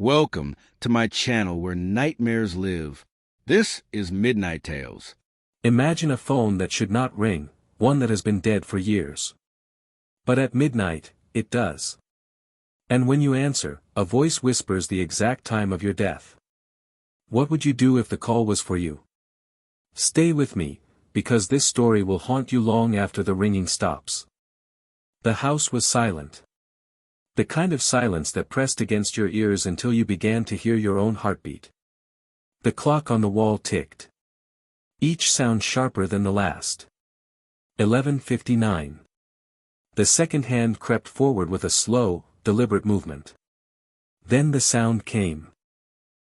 Welcome to my channel where nightmares live. This is Midnight Tales. Imagine a phone that should not ring, one that has been dead for years. But at midnight, it does. And when you answer, a voice whispers the exact time of your death. What would you do if the call was for you? Stay with me, because this story will haunt you long after the ringing stops. The house was silent. The kind of silence that pressed against your ears until you began to hear your own heartbeat. The clock on the wall ticked. Each sound sharper than the last. 11:59. The second hand crept forward with a slow, deliberate movement. Then the sound came.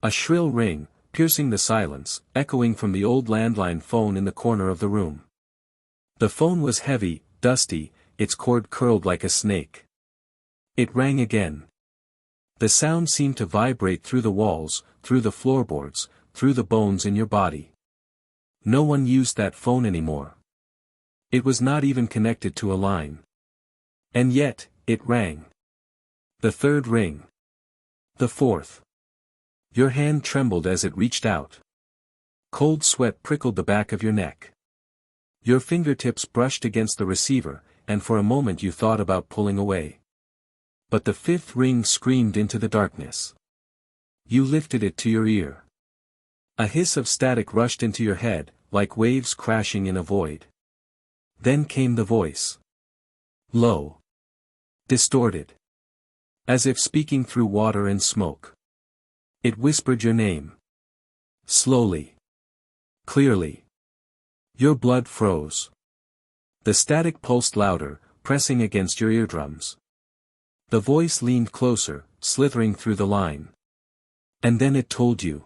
A shrill ring, piercing the silence, echoing from the old landline phone in the corner of the room. The phone was heavy, dusty, its cord curled like a snake. It rang again. The sound seemed to vibrate through the walls, through the floorboards, through the bones in your body. No one used that phone anymore. It was not even connected to a line. And yet, it rang. The third ring. The fourth. Your hand trembled as it reached out. Cold sweat prickled the back of your neck. Your fingertips brushed against the receiver, and for a moment you thought about pulling away. But the fifth ring screamed into the darkness. You lifted it to your ear. A hiss of static rushed into your head, like waves crashing in a void. Then came the voice. Low. Distorted. As if speaking through water and smoke. It whispered your name. Slowly. Clearly. Your blood froze. The static pulsed louder, pressing against your eardrums. The voice leaned closer, slithering through the line. And then it told you.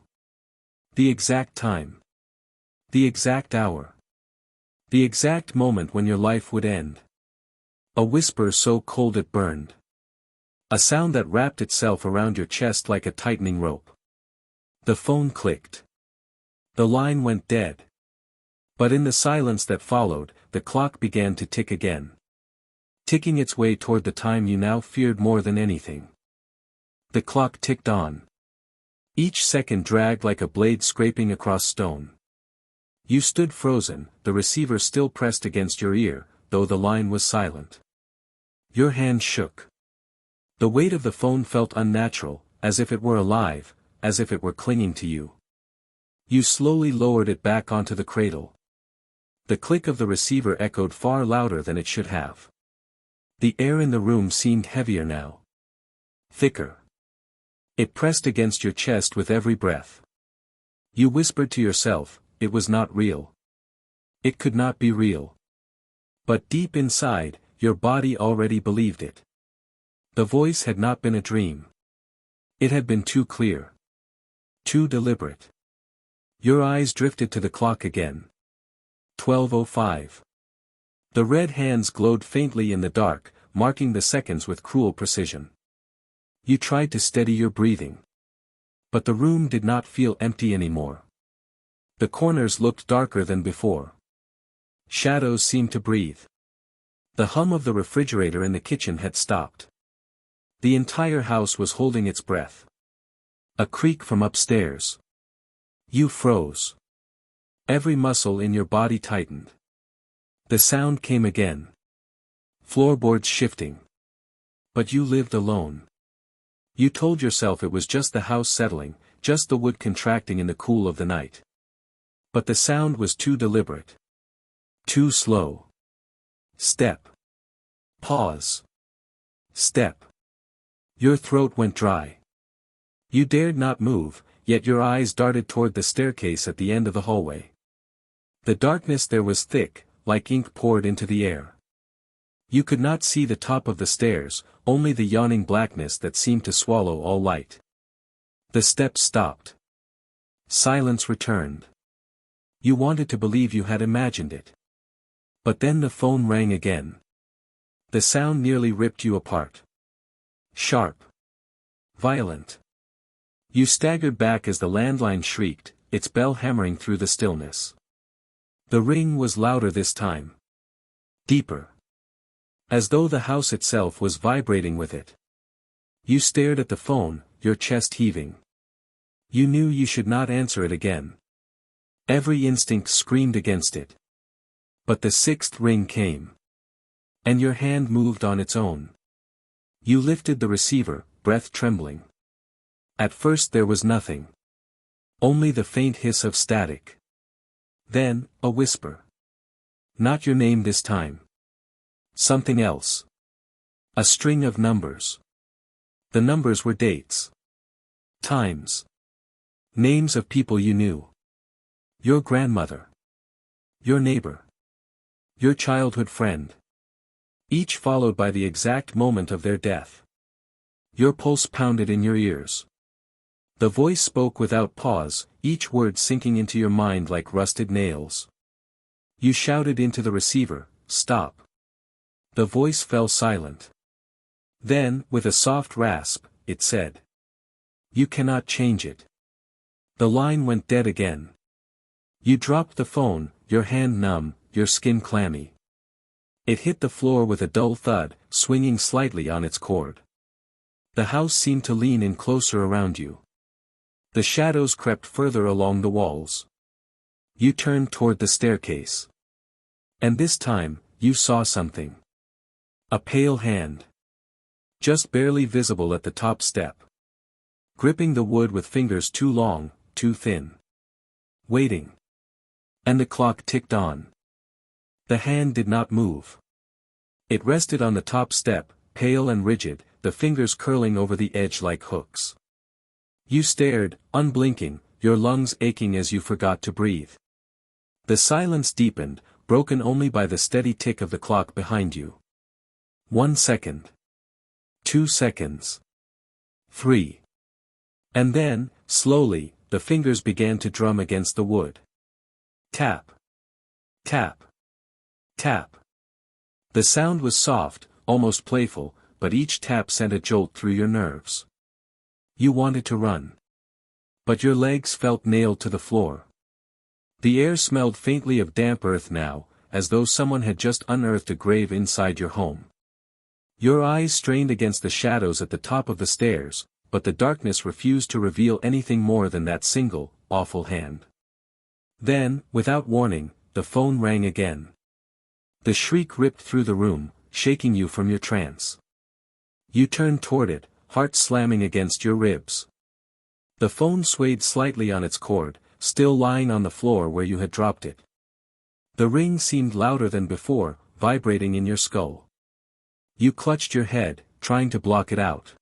The exact time. The exact hour. The exact moment when your life would end. A whisper so cold it burned. A sound that wrapped itself around your chest like a tightening rope. The phone clicked. The line went dead. But in the silence that followed, the clock began to tick again. Ticking its way toward the time you now feared more than anything. The clock ticked on. Each second dragged like a blade scraping across stone. You stood frozen, the receiver still pressed against your ear, though the line was silent. Your hand shook. The weight of the phone felt unnatural, as if it were alive, as if it were clinging to you. You slowly lowered it back onto the cradle. The click of the receiver echoed far louder than it should have. The air in the room seemed heavier now. Thicker. It pressed against your chest with every breath. You whispered to yourself, it was not real. It could not be real. But deep inside, your body already believed it. The voice had not been a dream. It had been too clear. Too deliberate. Your eyes drifted to the clock again. 12:05. The red hands glowed faintly in the dark, marking the seconds with cruel precision. You tried to steady your breathing. But the room did not feel empty anymore. The corners looked darker than before. Shadows seemed to breathe. The hum of the refrigerator in the kitchen had stopped. The entire house was holding its breath. A creak from upstairs. You froze. Every muscle in your body tightened. The sound came again. Floorboards shifting. But you lived alone. You told yourself it was just the house settling, just the wood contracting in the cool of the night. But the sound was too deliberate. Too slow. Step. Pause. Step. Your throat went dry. You dared not move, yet your eyes darted toward the staircase at the end of the hallway. The darkness there was thick, like ink poured into the air. You could not see the top of the stairs, only the yawning blackness that seemed to swallow all light. The steps stopped. Silence returned. You wanted to believe you had imagined it. But then the phone rang again. The sound nearly ripped you apart. Sharp. Violent. You staggered back as the landline shrieked, its bell hammering through the stillness. The ring was louder this time. Deeper. As though the house itself was vibrating with it. You stared at the phone, your chest heaving. You knew you should not answer it again. Every instinct screamed against it. But the sixth ring came. And your hand moved on its own. You lifted the receiver, breath trembling. At first there was nothing. Only the faint hiss of static. Then, a whisper. Not your name this time. Something else. A string of numbers. The numbers were dates. Times. Names of people you knew. Your grandmother. Your neighbor. Your childhood friend. Each followed by the exact moment of their death. Your pulse pounded in your ears. The voice spoke without pause, each word sinking into your mind like rusted nails. You shouted into the receiver, "Stop." The voice fell silent. Then, with a soft rasp, it said, "You cannot change it." The line went dead again. You dropped the phone, your hand numb, your skin clammy. It hit the floor with a dull thud, swinging slightly on its cord. The house seemed to lean in closer around you. The shadows crept further along the walls. You turned toward the staircase. And this time, you saw something. A pale hand. Just barely visible at the top step. Gripping the wood with fingers too long, too thin. Waiting. And the clock ticked on. The hand did not move. It rested on the top step, pale and rigid, the fingers curling over the edge like hooks. You stared, unblinking, your lungs aching as you forgot to breathe. The silence deepened, broken only by the steady tick of the clock behind you. 1 second. 2 seconds. 3. And then, slowly, the fingers began to drum against the wood. Tap. Tap. Tap. The sound was soft, almost playful, but each tap sent a jolt through your nerves. You wanted to run. But your legs felt nailed to the floor. The air smelled faintly of damp earth now, as though someone had just unearthed a grave inside your home. Your eyes strained against the shadows at the top of the stairs, but the darkness refused to reveal anything more than that single, awful hand. Then, without warning, the phone rang again. The shriek ripped through the room, shaking you from your trance. You turned toward it, heart slamming against your ribs. The phone swayed slightly on its cord, still lying on the floor where you had dropped it. The ring seemed louder than before, vibrating in your skull. You clutched your head, trying to block it out.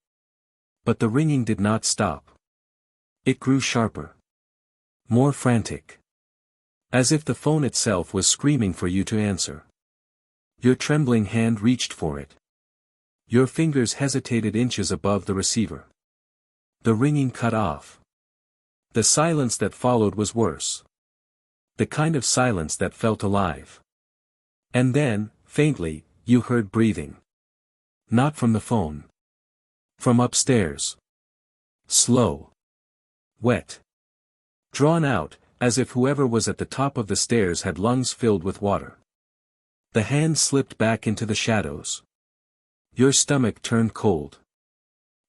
But the ringing did not stop. It grew sharper. More frantic. As if the phone itself was screaming for you to answer. Your trembling hand reached for it. Your fingers hesitated inches above the receiver. The ringing cut off. The silence that followed was worse. The kind of silence that felt alive. And then, faintly, you heard breathing. Not from the phone. From upstairs. Slow. Wet. Drawn out, as if whoever was at the top of the stairs had lungs filled with water. The hand slipped back into the shadows. Your stomach turned cold.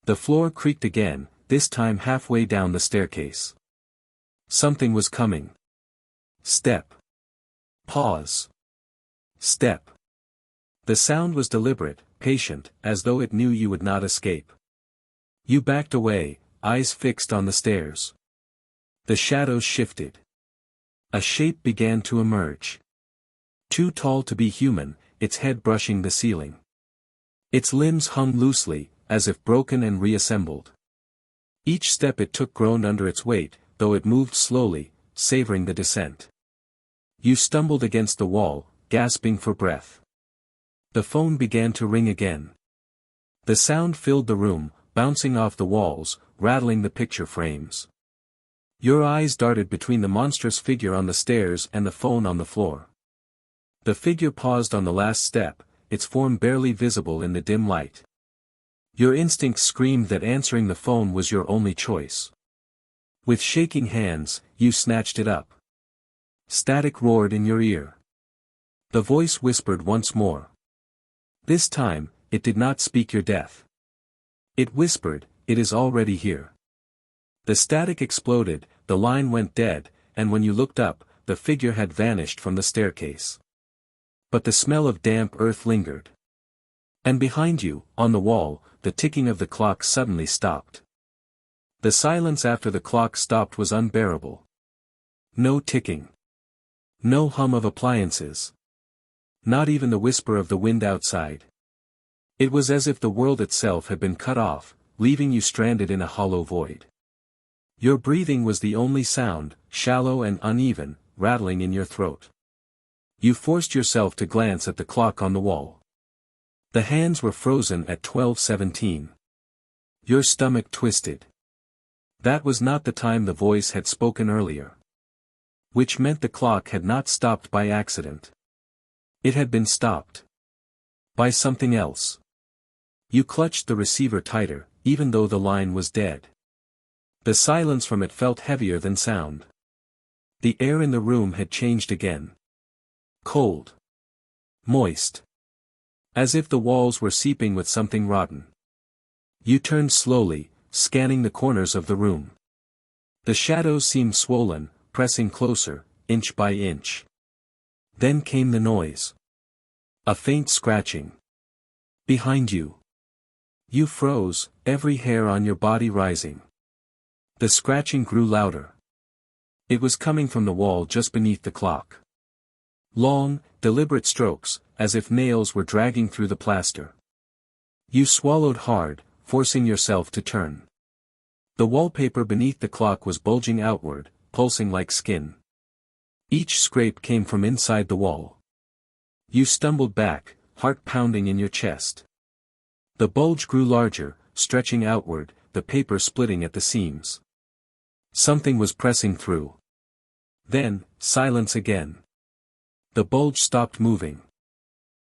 The floor creaked again, this time halfway down the staircase. Something was coming. Step. Pause. Step. The sound was deliberate, patient, as though it knew you would not escape. You backed away, eyes fixed on the stairs. The shadows shifted. A shape began to emerge. Too tall to be human, its head brushing the ceiling. Its limbs hung loosely, as if broken and reassembled. Each step it took groaned under its weight, though it moved slowly, savoring the descent. You stumbled against the wall, gasping for breath. The phone began to ring again. The sound filled the room, bouncing off the walls, rattling the picture frames. Your eyes darted between the monstrous figure on the stairs and the phone on the floor. The figure paused on the last step, its form barely visible in the dim light. Your instincts screamed that answering the phone was your only choice. With shaking hands, you snatched it up. Static roared in your ear. The voice whispered once more. This time, it did not speak your death. It whispered, it is already here. The static exploded, the line went dead, and when you looked up, the figure had vanished from the staircase. But the smell of damp earth lingered. And behind you, on the wall, the ticking of the clock suddenly stopped. The silence after the clock stopped was unbearable. No ticking. No hum of appliances. Not even the whisper of the wind outside. It was as if the world itself had been cut off, leaving you stranded in a hollow void. Your breathing was the only sound, shallow and uneven, rattling in your throat. You forced yourself to glance at the clock on the wall. The hands were frozen at 12:17. Your stomach twisted. That was not the time the voice had spoken earlier. Which meant the clock had not stopped by accident. It had been stopped. By something else. You clutched the receiver tighter, even though the line was dead. The silence from it felt heavier than sound. The air in the room had changed again. Cold. Moist. As if the walls were seeping with something rotten. You turned slowly, scanning the corners of the room. The shadows seemed swollen, pressing closer, inch by inch. Then came the noise. A faint scratching. Behind you. You froze, every hair on your body rising. The scratching grew louder. It was coming from the wall just beneath the clock. Long, deliberate strokes, as if nails were dragging through the plaster. You swallowed hard, forcing yourself to turn. The wallpaper beneath the clock was bulging outward, pulsing like skin. Each scrape came from inside the wall. You stumbled back, heart pounding in your chest. The bulge grew larger, stretching outward, the paper splitting at the seams. Something was pressing through. Then, silence again. The bulge stopped moving.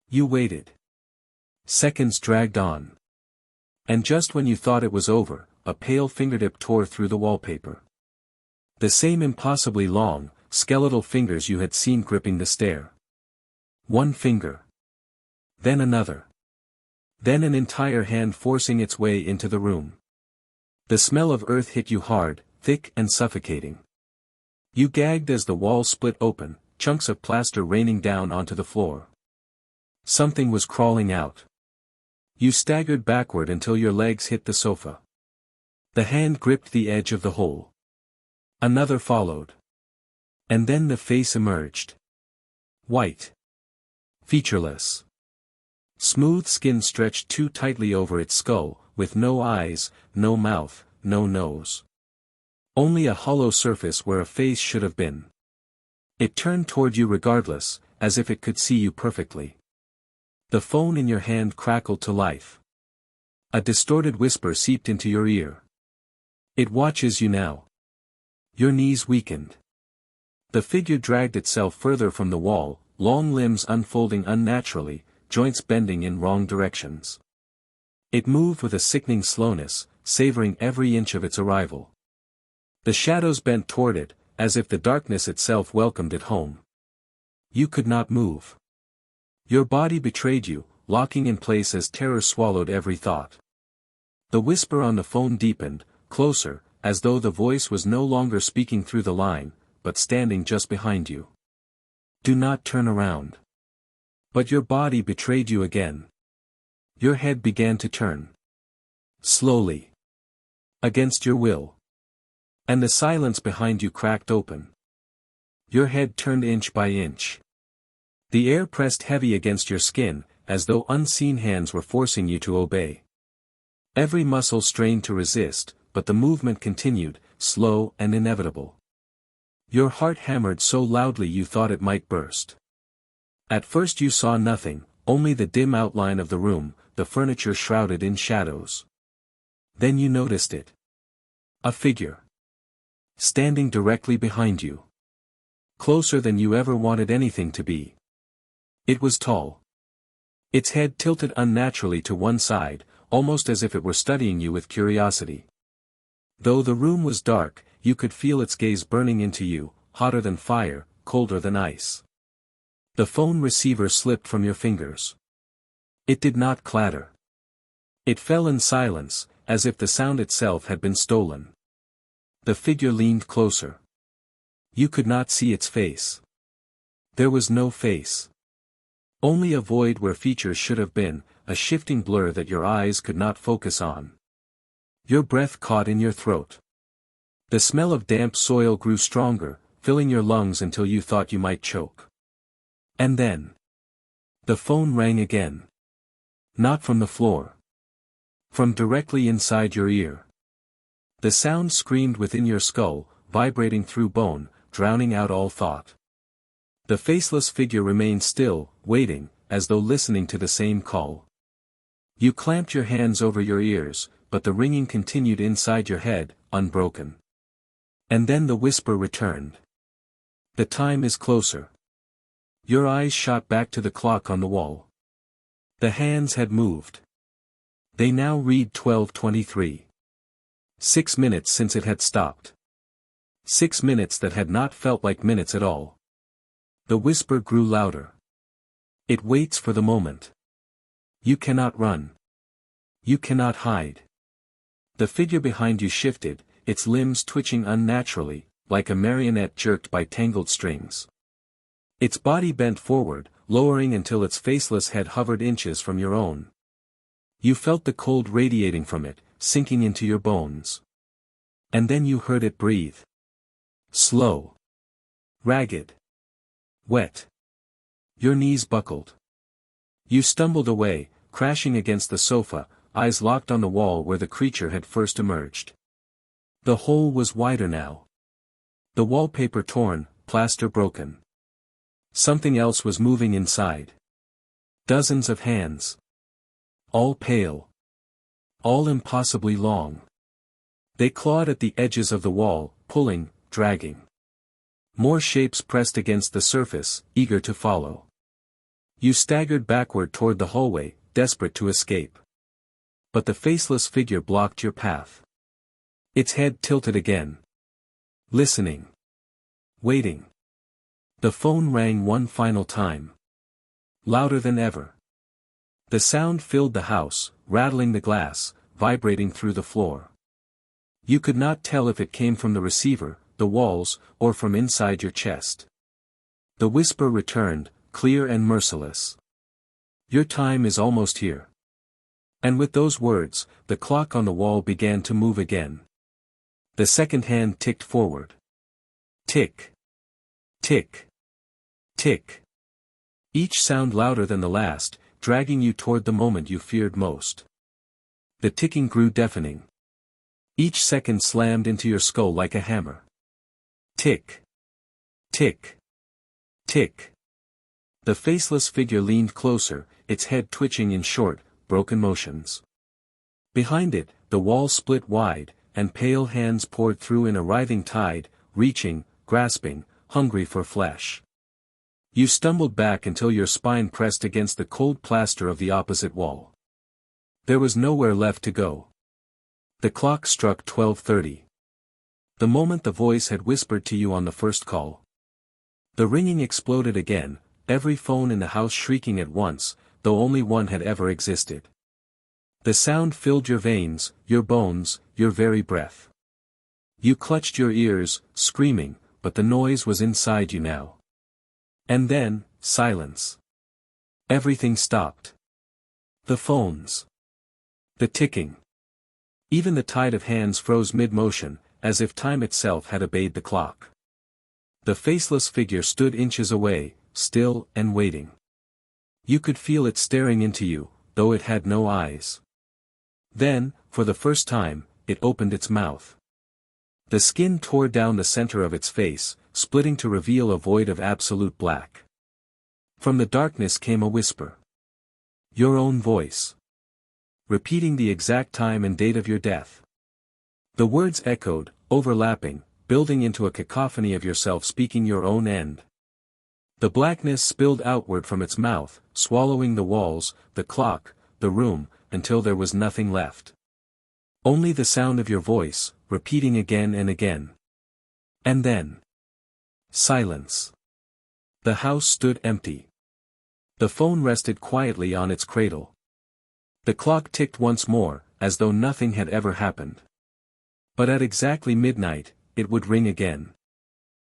You waited. Seconds dragged on. And just when you thought it was over, a pale fingertip tore through the wallpaper. The same impossibly long, skeletal fingers you had seen gripping the stair. One finger. Then another. Then an entire hand forcing its way into the room. The smell of earth hit you hard, thick and suffocating. You gagged as the wall split open, chunks of plaster raining down onto the floor. Something was crawling out. You staggered backward until your legs hit the sofa. The hand gripped the edge of the hole. Another followed. And then the face emerged. White. Featureless. Smooth skin stretched too tightly over its skull, with no eyes, no mouth, no nose. Only a hollow surface where a face should have been. It turned toward you regardless, as if it could see you perfectly. The phone in your hand crackled to life. A distorted whisper seeped into your ear. It watches you now. Your knees weakened. The figure dragged itself further from the wall, long limbs unfolding unnaturally, joints bending in wrong directions. It moved with a sickening slowness, savoring every inch of its arrival. The shadows bent toward it, as if the darkness itself welcomed it home. You could not move. Your body betrayed you, locking in place as terror swallowed every thought. The whisper on the phone deepened, closer, as though the voice was no longer speaking through the line, but standing just behind you. Do not turn around. But your body betrayed you again. Your head began to turn. Slowly. Against your will. And the silence behind you cracked open. Your head turned inch by inch. The air pressed heavy against your skin, as though unseen hands were forcing you to obey. Every muscle strained to resist, but the movement continued, slow and inevitable. Your heart hammered so loudly you thought it might burst. At first you saw nothing, only the dim outline of the room, the furniture shrouded in shadows. Then you noticed it. A figure. Standing directly behind you. Closer than you ever wanted anything to be. It was tall. Its head tilted unnaturally to one side, almost as if it were studying you with curiosity. Though the room was dark, you could feel its gaze burning into you, hotter than fire, colder than ice. The phone receiver slipped from your fingers. It did not clatter. It fell in silence, as if the sound itself had been stolen. The figure leaned closer. You could not see its face. There was no face. Only a void where features should have been, a shifting blur that your eyes could not focus on. Your breath caught in your throat. The smell of damp soil grew stronger, filling your lungs until you thought you might choke. And then the phone rang again. Not from the floor. From directly inside your ear. The sound screamed within your skull, vibrating through bone, drowning out all thought. The faceless figure remained still, waiting, as though listening to the same call. You clamped your hands over your ears, but the ringing continued inside your head, unbroken. And then the whisper returned. The time is closer. Your eyes shot back to the clock on the wall. The hands had moved. They now read 12:23. 6 minutes since it had stopped. 6 minutes that had not felt like minutes at all. The whisper grew louder. It waits for the moment. You cannot run. You cannot hide. The figure behind you shifted, its limbs twitching unnaturally, like a marionette jerked by tangled strings. Its body bent forward, lowering until its faceless head hovered inches from your own. You felt the cold radiating from it, sinking into your bones. And then you heard it breathe. Slow. Ragged. Wet. Your knees buckled. You stumbled away, crashing against the sofa, eyes locked on the wall where the creature had first emerged. The hole was wider now. The wallpaper torn, plaster broken. Something else was moving inside. Dozens of hands. All pale. All impossibly long. They clawed at the edges of the wall, pulling, dragging. More shapes pressed against the surface, eager to follow. You staggered backward toward the hallway, desperate to escape. But the faceless figure blocked your path. Its head tilted again. Listening. Waiting. The phone rang one final time. Louder than ever. The sound filled the house, rattling the glass, vibrating through the floor. You could not tell if it came from the receiver, the walls, or from inside your chest. The whisper returned, clear and merciless. Your time is almost here. And with those words, the clock on the wall began to move again. The second hand ticked forward. Tick. Tick. Tick. Each sound louder than the last, dragging you toward the moment you feared most. The ticking grew deafening. Each second slammed into your skull like a hammer. Tick. Tick. Tick. The faceless figure leaned closer, its head twitching in short, broken motions. Behind it, the wall split wide, and pale hands poured through in a writhing tide, reaching, grasping, hungry for flesh. You stumbled back until your spine pressed against the cold plaster of the opposite wall. There was nowhere left to go. The clock struck 12:30. The moment the voice had whispered to you on the first call. The ringing exploded again, every phone in the house shrieking at once, though only one had ever existed. The sound filled your veins, your bones, your very breath. You clutched your ears, screaming, but the noise was inside you now. And then, silence. Everything stopped. The phones. The ticking. Even the tide of hands froze mid-motion, as if time itself had obeyed the clock. The faceless figure stood inches away, still and waiting. You could feel it staring into you, though it had no eyes. Then, for the first time, it opened its mouth. The skin tore down the center of its face, splitting to reveal a void of absolute black. From the darkness came a whisper. Your own voice. Repeating the exact time and date of your death. The words echoed, overlapping, building into a cacophony of yourself speaking your own end. The blackness spilled outward from its mouth, swallowing the walls, the clock, the room, until there was nothing left. Only the sound of your voice, repeating again and again. And then. Silence. The house stood empty. The phone rested quietly on its cradle. The clock ticked once more, as though nothing had ever happened. But at exactly midnight, it would ring again.